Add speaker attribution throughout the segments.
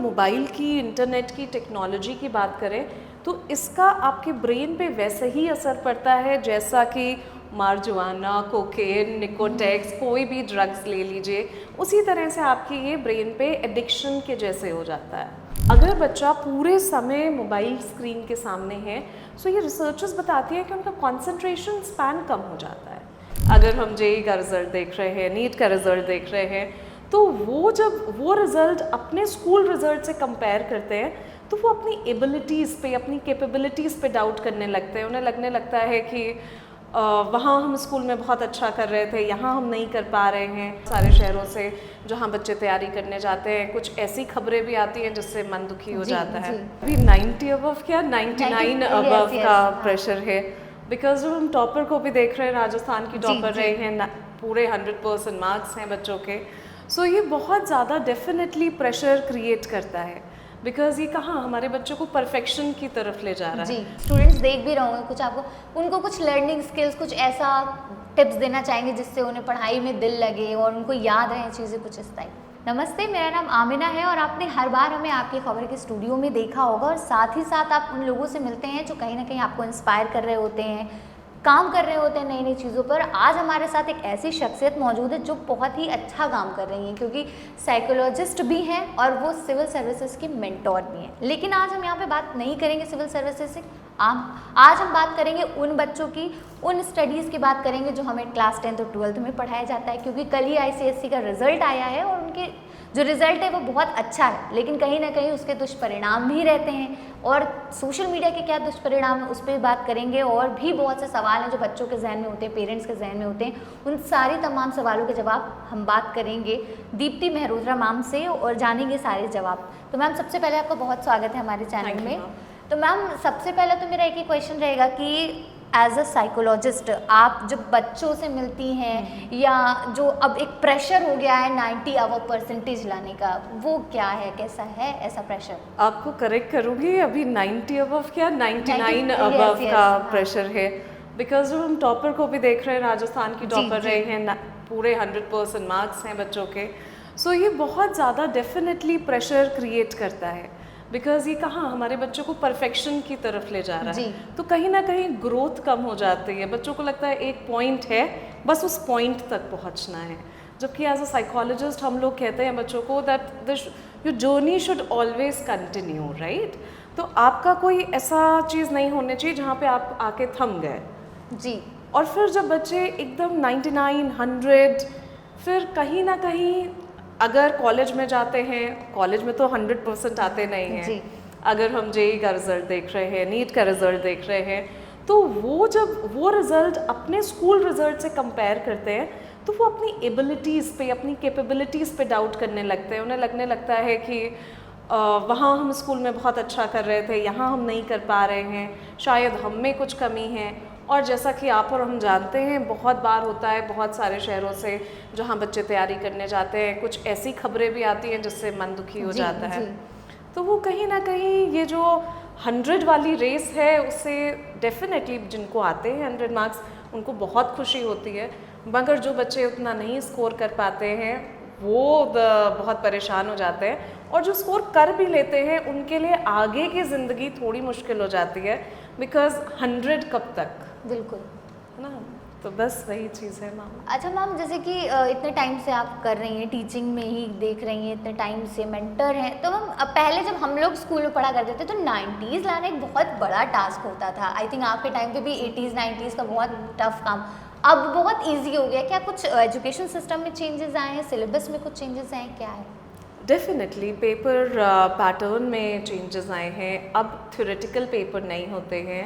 Speaker 1: Mobile की, internet की, technology की बात करें तो इसका आपके ब्रेन पे वैसे ही असर पड़ता है जैसा कि मार्जुआना, कोकेन, निकोटेक्स, कोई भी ड्रग्स ले लीजिए, उसी तरह से आपके ये ब्रेन पे एडिक्शन के जैसे हो जाता है। अगर बच्चा पूरे समय मोबाइल स्क्रीन के सामने है तो ये रिसर्चर्स बताती है कि उनका कंसंट्रेशन स्पैन कम हो जाता है। अगर हम जेईई का रिज़ल्ट देख रहे हैं, नीट का रिज़ल्ट देख रहे हैं, तो वो जब वो रिज़ल्ट अपने स्कूल रिज़ल्ट से कंपेयर करते हैं तो वो अपनी एबिलिटीज़ पे, अपनी कैपेबिलिटीज़ पे डाउट करने लगते हैं। उन्हें लगने लगता है कि वहाँ हम स्कूल में बहुत अच्छा कर रहे थे, यहाँ हम नहीं कर पा रहे हैं। सारे शहरों से जहाँ बच्चे तैयारी करने जाते हैं, कुछ ऐसी खबरें भी आती हैं जिससे मन दुखी हो जाता है। अभी 90 अबव क्या 99 अबव का प्रेशर है, बिकॉज जब हम टॉपर को भी देख रहे हैं, राजस्थान की टॉपर रहे हैं, पूरे 100% मार्क्स हैं बच्चों के। सो ये बहुत ज़्यादा डेफिनेटली प्रेशर क्रिएट करता है, बिकॉज ये कहाँ हमारे बच्चों को परफेक्शन की तरफ ले जा रहा है।
Speaker 2: स्टूडेंट्स देख भी रहे होंगे, कुछ आपको उनको कुछ लर्निंग स्किल्स, कुछ ऐसा टिप्स देना चाहेंगे जिससे उन्हें पढ़ाई में दिल लगे और उनको याद रहे चीज़ें कुछ इस टाइप। नमस्ते, मेरा नाम आमिना है और आपने हर बार हमें आपकी खबर के स्टूडियो में देखा होगा और साथ ही साथ आप उन लोगों से मिलते हैं जो कहीं ना कहीं आपको इंस्पायर कर रहे होते हैं, काम कर रहे होते हैं नई नई चीज़ों पर। आज हमारे साथ एक ऐसी शख्सियत मौजूद है जो बहुत ही अच्छा काम कर रही हैं, क्योंकि साइकोलॉजिस्ट भी हैं और वो सिविल सर्विसेज की मेंटोर भी हैं। लेकिन आज हम यहाँ पे बात नहीं करेंगे सिविल सर्विसेज से, आज हम बात करेंगे उन बच्चों की, उन स्टडीज़ की बात करेंगे जो हमें क्लास 10 और 12th में पढ़ाया जाता है। क्योंकि कल ही ICSE का रिजल्ट आया है और उनके जो रिज़ल्ट है वो बहुत अच्छा है, लेकिन कहीं ना कहीं उसके दुष्परिणाम भी रहते हैं। और सोशल मीडिया के क्या दुष्परिणाम है उस पर बात करेंगे, और भी बहुत से सवाल हैं जो बच्चों के जहन में होते हैं, पेरेंट्स के जहन में होते हैं। उन सारी तमाम सवालों के जवाब हम बात करेंगे दीप्ति मेहरोत्रा मैम से और जानेंगे सारे जवाब। तो मैम, सबसे पहले आपका बहुत स्वागत है हमारे चैनल में। तो मैम, सबसे पहले तो मेरा एक ही क्वेश्चन रहेगा कि एज अ साइकोलॉजिस्ट आप जब बच्चों से मिलती हैं, या जो अब एक प्रेशर हो गया है 90 अबव परसेंटेज लाने का, वो क्या है, कैसा है ऐसा प्रेशर?
Speaker 1: आपको करेक्ट करूँगी, अभी 90 अबव क्या 99 अबव का प्रेशर है, बिकॉज जब हम टॉपर को भी देख रहे हैं, राजस्थान की टॉपर रहे हैं, पूरे 100% मार्क्स हैं बच्चों के। सो ये बहुत ज़्यादा डेफिनेटली प्रेशर क्रिएट करता है, बिकॉज ये कहाँ हमारे बच्चों को परफेक्शन की तरफ ले जा रहा है। तो कहीं ना कहीं ग्रोथ कम हो जाती है। बच्चों को लगता है एक पॉइंट है, बस उस पॉइंट तक पहुँचना है। जबकि एज अ साइकोलॉजिस्ट हम लोग कहते हैं बच्चों को that this your journey should always continue, right. तो आपका कोई ऐसा चीज़ नहीं होनी चाहिए जहाँ पे आप आके थम गए
Speaker 2: जी। और
Speaker 1: फिर जब बच्चे एकदम 99, 100, फिर कहीं ना कहीं अगर कॉलेज में जाते हैं, कॉलेज में तो 100% आते नहीं हैं। अगर हम जेईई का रिज़ल्ट देख रहे हैं, नीट का रिज़ल्ट देख रहे हैं, तो वो जब वो रिज़ल्ट अपने स्कूल रिज़ल्ट से कंपेयर करते हैं तो वो अपनी एबिलिटीज़ पे, अपनी कैपेबिलिटीज़ पे डाउट करने लगते हैं। उन्हें लगने लगता है कि वहाँ हम स्कूल में बहुत अच्छा कर रहे थे, यहाँ हम नहीं कर पा रहे हैं, शायद हम में कुछ कमी है। और जैसा कि आप और हम जानते हैं, बहुत बार होता है बहुत सारे शहरों से जहाँ बच्चे तैयारी करने जाते हैं, कुछ ऐसी खबरें भी आती हैं जिससे मन दुखी हो जाता है। तो वो कहीं ना कहीं ये जो 100 वाली रेस है उससे डेफिनेटली जिनको आते हैं 100 मार्क्स उनको बहुत खुशी होती है, मगर जो बच्चे उतना नहीं स्कोर कर पाते हैं वो बहुत परेशान हो जाते हैं। और जो स्कोर कर भी लेते हैं उनके लिए आगे की ज़िंदगी थोड़ी मुश्किल हो जाती है, बिकॉज 100 कब तक,
Speaker 2: बिल्कुल
Speaker 1: है ना। तो बस वही चीज़ है मैम।
Speaker 2: अच्छा मैम, जैसे कि इतने टाइम से आप कर रही हैं, टीचिंग में ही देख रही हैं, इतने टाइम से मेंटर हैं, तो मैम पहले जब हम लोग स्कूल में पढ़ा करते थे तो 90s लाना एक बहुत बड़ा टास्क होता था। आई थिंक आपके टाइम पे भी 80s 90s का बहुत टफ काम, अब बहुत ईजी हो गया। क्या कुछ एजुकेशन सिस्टम में चेंजेस आए हैं, सिलेबस में कुछ चेंजेस आए हैं, क्या है?
Speaker 1: डेफिनेटली पेपर पैटर्न में चेंजेस आए हैं। अब थ्योरेटिकल पेपर नहीं होते हैं,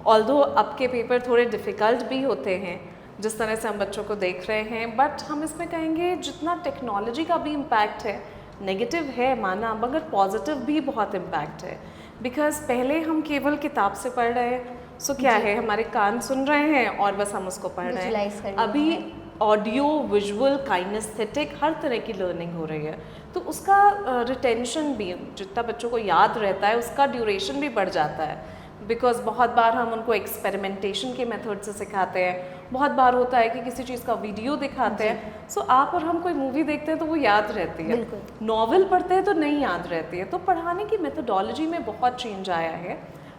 Speaker 1: ऑल्दो अब के पेपर थोड़े डिफ़िकल्ट भी होते हैं जिस तरह से हम बच्चों को देख रहे हैं। बट हम इसमें कहेंगे जितना टेक्नोलॉजी का भी इम्पैक्ट है, नेगेटिव है माना, मगर पॉजिटिव भी बहुत इम्पैक्ट है। बिकॉज पहले हम केवल किताब से पढ़ रहे हैं, सो क्या है हमारे कान सुन रहे हैं और बस हम उसको पढ़ रहे हैं। अभी ऑडियो, विजुअल, काइनेस्थेटिक हर तरह की लर्निंग हो रही है, तो उसका रिटेंशन भी, जितना बच्चों को याद रहता है उसका ड्यूरेशन भी बढ़ जाता है। बिकॉज बहुत बार हम उनको एक्सपेरिमेंटेशन के मेथड से सिखाते हैं, बहुत बार होता है कि किसी चीज़ का वीडियो दिखाते हैं। सो आप और हम कोई मूवी देखते हैं तो वो याद रहती है, नॉवेल पढ़ते हैं तो नहीं याद रहती है। तो पढ़ाने की मेथडोलॉजी में बहुत चेंज आया है,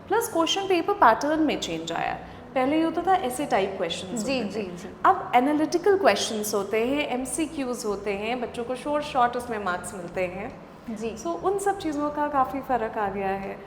Speaker 1: प्लस क्वेश्चन पेपर पैटर्न में चेंज आया है। पहले ये होता था ऐसे टाइप क्वेश्चंस
Speaker 2: जी
Speaker 1: होते
Speaker 2: जी
Speaker 1: थे।
Speaker 2: जी
Speaker 1: अब एनालिटिकल क्वेश्चंस होते हैं, MCQs होते हैं, बच्चों को शॉर्ट उसमें मार्क्स मिलते हैं।
Speaker 2: जी
Speaker 1: सो उन सब चीज़ों का काफ़ी फ़र्क आ गया है।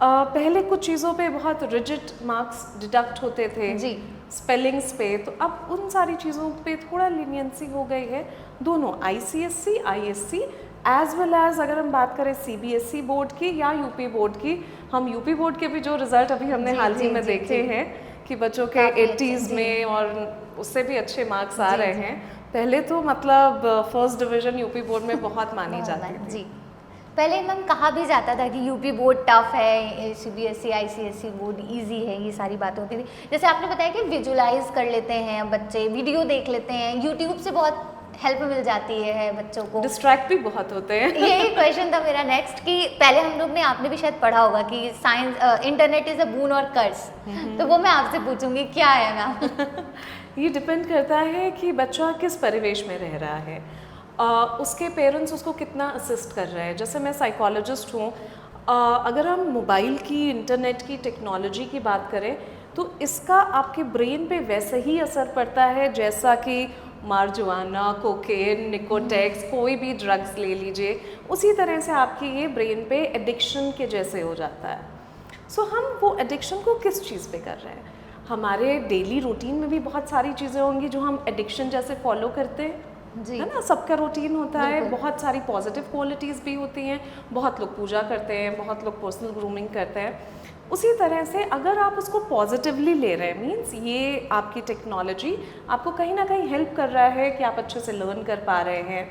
Speaker 1: पहले कुछ चीज़ों पे बहुत रिजिड मार्क्स डिडक्ट होते थे
Speaker 2: जी
Speaker 1: स्पेलिंग्स पे, तो अब उन सारी चीज़ों पे थोड़ा लीनियंसी हो गई है। दोनों ICSC ISC as well as अगर हम बात करें CBSE बोर्ड की या UP बोर्ड की, हम UP बोर्ड के भी जो रिज़ल्ट अभी हमने
Speaker 2: जी,
Speaker 1: हाल ही
Speaker 2: जी,
Speaker 1: में
Speaker 2: जी,
Speaker 1: देखे
Speaker 2: जी।
Speaker 1: हैं कि बच्चों के
Speaker 2: काफ़ी अच्छे,
Speaker 1: 80s
Speaker 2: जी।
Speaker 1: में और उससे भी अच्छे मार्क्स आ
Speaker 2: जी,
Speaker 1: रहे
Speaker 2: जी।
Speaker 1: हैं। पहले तो मतलब फर्स्ट डिवीज़न UP बोर्ड में बहुत मानी जाती थी।
Speaker 2: जी पहले मैम कहा भी जाता था कि यूपी बोर्ड टफ है, CBSE ICSE बोर्ड इजी है, ये सारी बातें होती थी। जैसे आपने बताया कि विजुलाइज कर लेते हैं बच्चे, वीडियो देख लेते हैं, यूट्यूब से बहुत हेल्प मिल जाती है बच्चों को।
Speaker 1: डिस्ट्रैक्ट भी बहुत होते हैं।
Speaker 2: यही क्वेश्चन था मेरा नेक्स्ट कि पहले हम लोग ने, आपने भी शायद पढ़ा होगा कि साइंस इंटरनेट इज अ बून और कर्स, तो वो मैं आपसे पूछूंगी क्या है मैम?
Speaker 1: ये डिपेंड करता है कि बच्चा किस परिवेश में रह रहा है, उसके पेरेंट्स उसको कितना असिस्ट कर रहे हैं। जैसे मैं साइकोलॉजिस्ट हूँ, अगर हम मोबाइल की, इंटरनेट की, टेक्नोलॉजी की बात करें तो इसका आपके ब्रेन पे वैसे ही असर पड़ता है जैसा कि मार्जुआना, कोकेन, निकोटेक्स, कोई भी ड्रग्स ले लीजिए, उसी तरह से आपकी ये ब्रेन पे एडिक्शन के जैसे हो जाता है। सो हम वो एडिक्शन को किस चीज़ पे कर रहे हैं? हमारे डेली रूटीन में भी बहुत सारी चीज़ें होंगी जो हम एडिक्शन जैसे फॉलो करते हैं,
Speaker 2: जी
Speaker 1: है ना, सबका रूटीन होता है।
Speaker 2: बिल्कुल।
Speaker 1: बहुत सारी पॉजिटिव क्वालिटीज़ भी होती हैं, बहुत लोग पूजा करते हैं, बहुत लोग पर्सनल ग्रूमिंग करते हैं। उसी तरह से अगर आप उसको पॉजिटिवली ले रहे हैं, मीन्स ये आपकी टेक्नोलॉजी आपको कहीं ना कहीं हेल्प कर रहा है कि आप अच्छे से लर्न कर पा रहे हैं,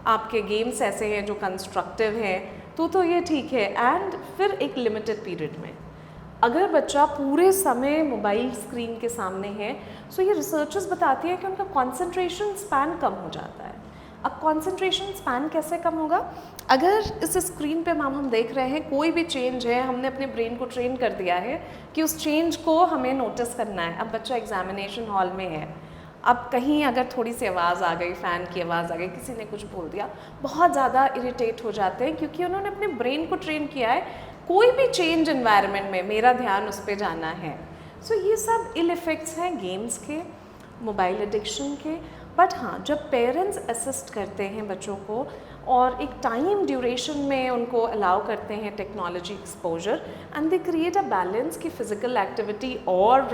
Speaker 1: आपके गेम्स ऐसे हैं जो कंस्ट्रक्टिव हैं, तो ये ठीक है। एंड फिर एक लिमिटेड पीरियड में अगर बच्चा पूरे समय मोबाइल स्क्रीन के सामने है, सो ये रिसर्चर्स बताती है कि उनका कंसंट्रेशन स्पैन कम हो जाता है। अब कंसंट्रेशन स्पैन कैसे कम होगा? अगर इस स्क्रीन पे मैम हम देख रहे हैं कोई भी चेंज है, हमने अपने ब्रेन को ट्रेन कर दिया है कि उस चेंज को हमें नोटिस करना है। अब बच्चा एग्जामिनेशन हॉल में है, अब कहीं अगर थोड़ी सी आवाज़ आ गई, फ़ैन की आवाज़ आ गई, किसी ने कुछ बोल दिया, बहुत ज़्यादा इरिटेट हो जाते हैं क्योंकि उन्होंने अपने ब्रेन को ट्रेन किया है कोई भी चेंज एनवायरनमेंट में मेरा ध्यान उस पर जाना है। सो ये सब इल इफ़ेक्ट्स हैं गेम्स के, मोबाइल एडिक्शन के। बट हाँ, जब पेरेंट्स असिस्ट करते हैं बच्चों को और एक टाइम ड्यूरेशन में उनको अलाउ करते हैं technology exposure, and they create a balance कि फिज़िकल एक्टिविटी और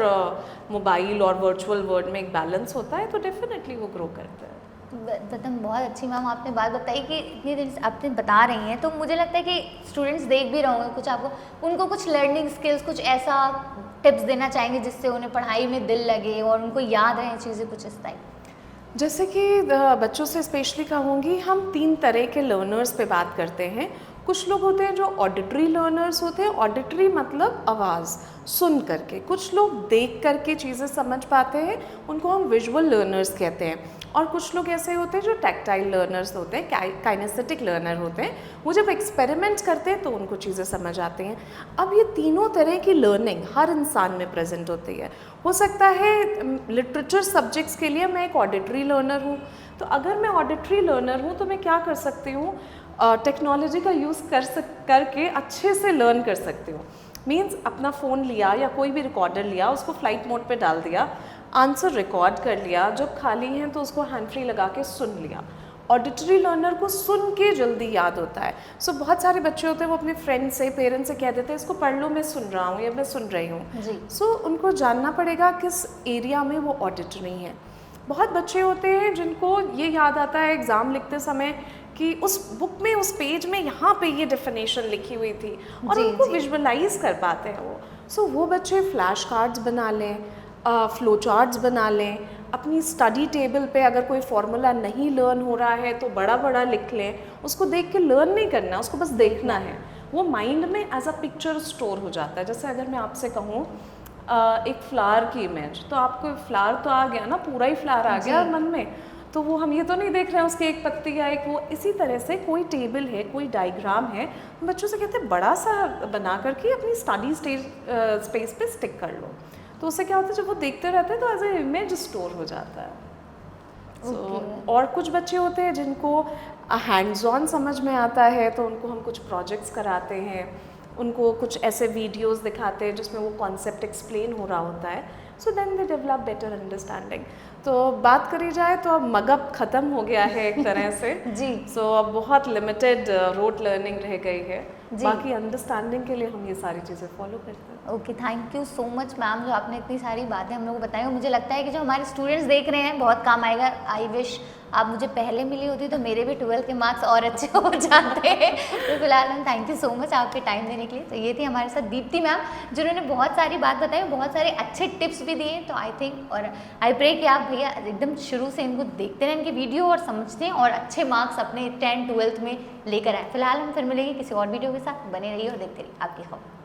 Speaker 1: मोबाइल और वर्चुअल वर्ल्ड में एक बैलेंस होता है, तो डेफिनेटली वो ग्रो करते हैं।
Speaker 2: मतलब बहुत अच्छी मैम आपने बात बताई कि इतनी देर से आपने बता रही हैं, तो मुझे लगता है कि स्टूडेंट्स देख भी रहे होंगे कुछ, आपको उनको कुछ लर्निंग स्किल्स, कुछ ऐसा टिप्स देना चाहेंगे जिससे उन्हें पढ़ाई में दिल लगे और उनको याद रहें चीज़ें, कुछ इस टाइप?
Speaker 1: जैसे कि बच्चों से स्पेशली कहूँगी, हम 3 तरह के लर्नर्स पे बात करते हैं। कुछ लोग होते हैं जो ऑडिटरी लर्नर्स होते हैं, ऑडिटरी मतलब आवाज़ सुन करके। कुछ लोग देख करके चीज़ें समझ पाते हैं, उनको हम विजुअल लर्नर्स कहते हैं। और कुछ लोग ऐसे होते हैं जो टैक्टाइल लर्नर्स होते हैं, काइनेस्थेटिक लर्नर होते हैं। वो जब एक्सपेरिमेंट्स करते हैं तो उनको चीज़ें समझ आती हैं। अब ये तीनों तरह की लर्निंग हर इंसान में प्रेजेंट होती है। हो सकता है लिटरेचर सब्जेक्ट्स के लिए मैं एक ऑडिटरी लर्नर हूँ, तो अगर मैं ऑडिटरी लर्नर हूँ तो मैं क्या कर सकती हूँ, टेक्नोलॉजी का यूज़ करके अच्छे से लर्न कर सकती हूँ। मीन्स अपना फ़ोन लिया या कोई भी रिकॉर्डर लिया, उसको फ्लाइट मोड पे डाल दिया, आंसर रिकॉर्ड कर लिया, जब खाली हैं तो उसको हैंड फ्री लगा के सुन लिया। ऑडिटरी लर्नर को सुन के जल्दी याद होता है। सो बहुत सारे बच्चे होते हैं वो अपने फ्रेंड से, पेरेंट्स से कह देते हैं इसको पढ़ लो, मैं सुन रहा हूँ या मैं सुन रही हूँ।
Speaker 2: जी।
Speaker 1: सो उनको जानना पड़ेगा किस एरिया में वो ऑडिटरी हैं। बहुत बच्चे होते हैं जिनको ये याद आता है एग्ज़ाम लिखते समय कि उस बुक में, उस पेज में यहाँ पे ये डेफिनेशन लिखी हुई थी, और उनको विजुअलाइज कर पाते हैं वो। सो वो बच्चे फ्लैश कार्ड्स बना लें, फ्लो चार्ट्स बना लें, अपनी स्टडी टेबल पे अगर कोई फार्मूला नहीं लर्न हो रहा है तो बड़ा बड़ा लिख लें। उसको देख के लर्न नहीं करना, उसको बस देखना है, वो माइंड में एज अ पिक्चर स्टोर हो जाता है। जैसे अगर मैं आपसे कहूँ एक फ्लावर की इमेज, तो आपको फ्लावर तो आ गया ना, पूरा ही फ्लावर आ गया मन में, तो वो हम ये तो नहीं देख रहे हैं उसकी एक पत्ती या एक वो, इसी तरह से कोई टेबल है, कोई डायग्राम है, हम बच्चों से कहते हैं बड़ा सा बना करके अपनी स्टडी स्पेस पे स्टिक कर लो। तो उससे क्या होता है, जब वो देखते रहते हैं तो एज ए इमेज स्टोर हो जाता है। और कुछ बच्चे होते हैं जिनको हैंड्स ऑन समझ में आता है, तो उनको हम कुछ प्रोजेक्ट्स कराते हैं, उनको कुछ ऐसे वीडियोस दिखाते हैं जिसमें वो कॉन्सेप्ट एक्सप्लेन हो रहा होता है, so then they develop better understanding. तो बात करी जाए तो अब मगअप ख़त्म हो गया है एक तरह से
Speaker 2: जी।
Speaker 1: सो अब बहुत लिमिटेड रोट लर्निंग रह गई है,
Speaker 2: जी।
Speaker 1: बाकी अंडरस्टैंडिंग के लिए हम ये सारी चीज़ें फॉलो करते हैं।
Speaker 2: Okay, thank you so much ma'am, जो आपने इतनी सारी बातें हम लोग को बताई, और मुझे लगता है कि जो हमारे स्टूडेंट्स देख रहे हैं बहुत काम आएगा। आई विश आप मुझे पहले मिली होती तो मेरे भी 12 के मार्क्स और अच्छे हो जाते हैं। तो फिलहाल ma'am thank you so much आपके टाइम देने के लिए। तो ये थी हमारे साथ दीप्ति मैम, जिन्होंने बहुत सारी बात बताई, बहुत सारे अच्छे टिप्स भी दिए। तो आई थिंक और आई प्रे कि आप भैया एकदम शुरू से इनको देखते रहें, इनकी वीडियो, और समझते हैं और अच्छे मार्क्स अपने 10th 12th में लेकर आए। फिलहाल हम फिर मिलेंगे किसी और वीडियो के साथ। बने रहिए और देखते रहिए आपकी खबर।